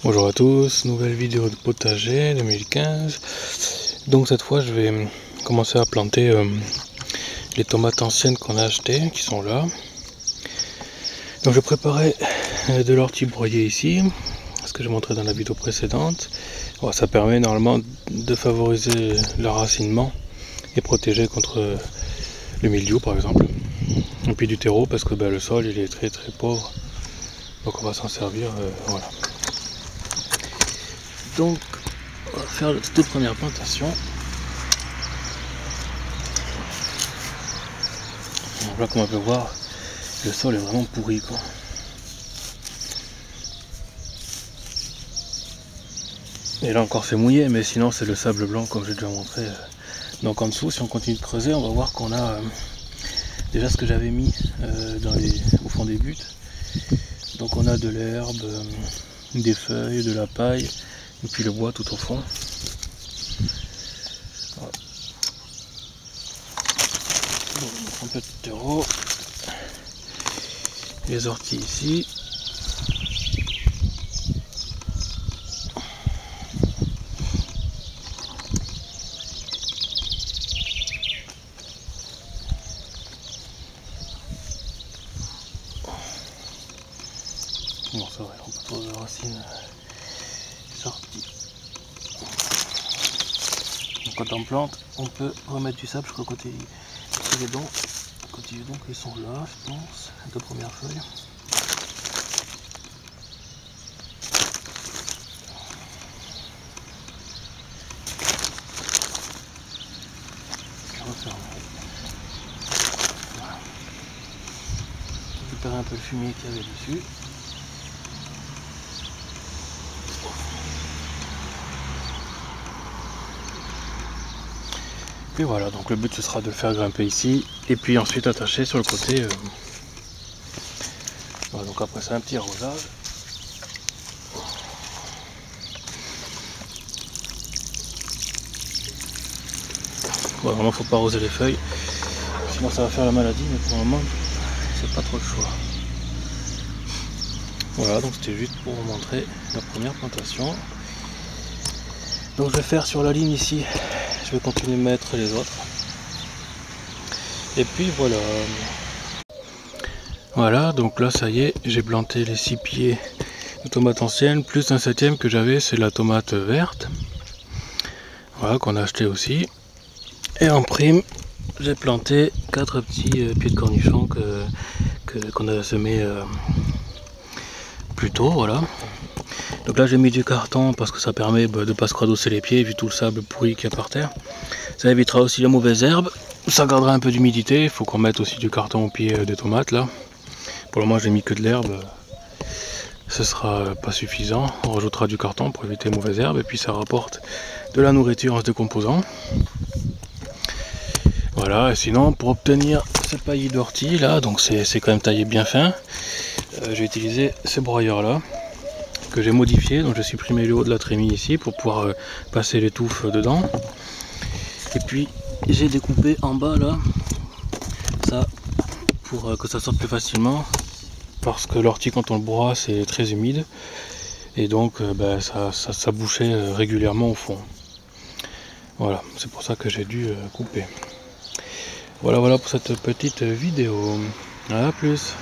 Bonjour à tous, nouvelle vidéo de potager 2015. Donc cette fois je vais commencer à planter les tomates anciennes qu'on a achetées, qui sont là. Donc je préparais de l'ortie broyée ici, ce que je montrais dans la vidéo précédente. Bon, ça permet normalement de favoriser l'enracinement et protéger contre le mildiou par exemple. Et puis du terreau parce que le sol il est très pauvre. Donc on va s'en servir, voilà. Donc on va faire la toute première plantation. Donc là comme on peut voir, le sol est vraiment pourri quoi. Et là encore c'est mouillé, mais sinon c'est le sable blanc comme j'ai déjà montré. Donc en dessous, si on continue de creuser, on va voir qu'on a déjà ce que j'avais mis au fond des buttes. Donc on a de l'herbe, des feuilles, de la paille, et puis le bois tout au fond. Voilà. Donc, un peu de terreau, les orties ici. Bon ça va, on peut trouver les racines sorties. Donc quand on plante, on peut remettre du sable jusqu'au côté des dents. Côté des dents ils sont là, je pense, les deux premières feuilles. Voilà. Récupérer un peu le fumier qu'il y avait dessus. Et voilà, donc le but ce sera de le faire grimper ici et puis ensuite attacher sur le côté. Voilà, donc après c'est un petit arrosage. Bon, vraiment faut pas arroser les feuilles, sinon ça va faire la maladie, mais pour le moment c'est pas trop le choix. Voilà, donc c'était juste pour vous montrer la première plantation. Donc je vais faire sur la ligne ici, je vais continuer de mettre les autres. Et puis voilà. Voilà, donc là ça y est, j'ai planté les 6 pieds de tomates anciennes, plus un 7e que j'avais, c'est la tomate verte. Voilà, qu'on a acheté aussi. Et en prime, j'ai planté 4 petits pieds de cornichons qu'on a semés plus tôt, voilà. Donc là j'ai mis du carton parce que ça permet de ne pas se cradosser les pieds vu tout le sable pourri qu'il y a par terre. Ça évitera aussi la mauvaise herbe, ça gardera un peu d'humidité. Il faut qu'on mette aussi du carton au pied des tomates là. Pour le moment j'ai mis que de l'herbe, ce sera pas suffisant. On rajoutera du carton pour éviter les mauvaises herbes et puis ça rapporte de la nourriture en se décomposant. Voilà, et sinon pour obtenir ce paillis d'ortie là, donc c'est quand même taillé bien fin, j'ai utilisé ces broyeurs là que j'ai modifié. Donc j'ai supprimé le haut de la trémie ici pour pouvoir passer les touffes dedans. Et puis j'ai découpé en bas là, ça pour que ça sorte plus facilement, parce que l'ortie quand on le broie c'est très humide et donc ça bouchait régulièrement au fond. Voilà, c'est pour ça que j'ai dû couper. Voilà pour cette petite vidéo. À plus.